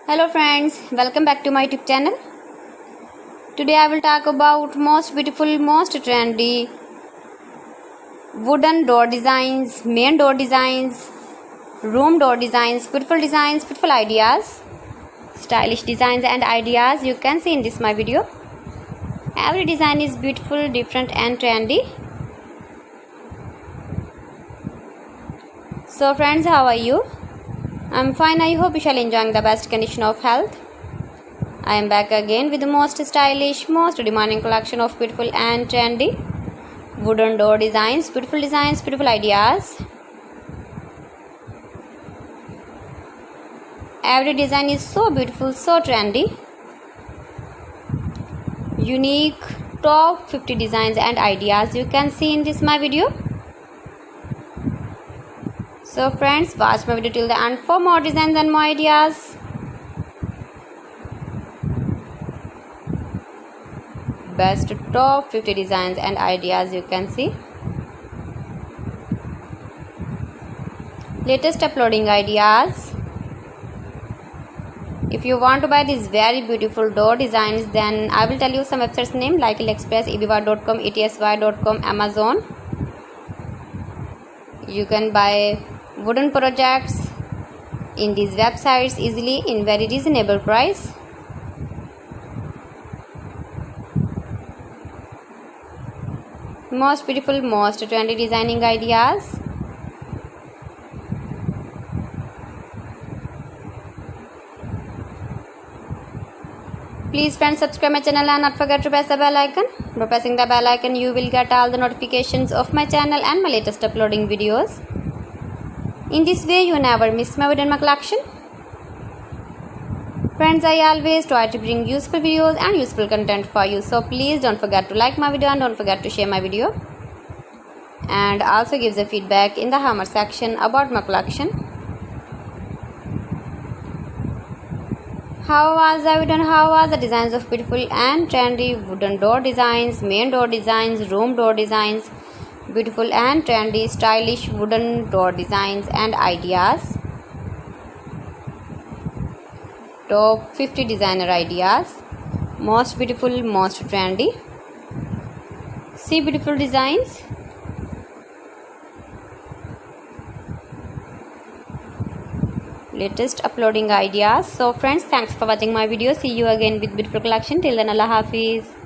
Hello friends, welcome back to my YouTube channel. Today I will talk about most beautiful, most trendy wooden door designs, main door designs, room door designs, beautiful ideas, stylish designs and ideas you can see in this my video. Every design is beautiful, different and trendy. So friends, how are you? I'm fine. I hope you shall enjoying the best condition of health. I am back again with the most stylish, most demanding collection of beautiful and trendy wooden door designs, beautiful ideas. Every design is so beautiful, so trendy. Unique top 50 designs and ideas you can see in this my video. So friends, watch my video till the end for more designs and more ideas. Best top 50 designs and ideas you can see. Latest uploading ideas. If you want to buy these very beautiful door designs, then I will tell you some websites name like AliExpress, eBay.com, etsy.com, Amazon. You can buy wooden projects in these websites easily in very reasonable price. Most beautiful, most trendy designing ideas. Please friends, subscribe my channel and not forget to press the bell icon. By pressing the bell icon you will get all the notifications of my channel and my latest uploading videos. In this way you never miss my video and my collection. Friends, I always try to bring useful videos and useful content for you. So please don't forget to like my video and don't forget to share my video. And also give the feedback in the comment section about my collection. How was the video and how was the designs of beautiful and trendy wooden door designs, main door designs, room door designs, beautiful and trendy stylish wooden door designs and ideas. Top 50 designer ideas. Most beautiful, most trendy. See beautiful designs. Latest uploading ideas. So friends, thanks for watching my video. See you again with beautiful collection. Till then, Allah Hafiz.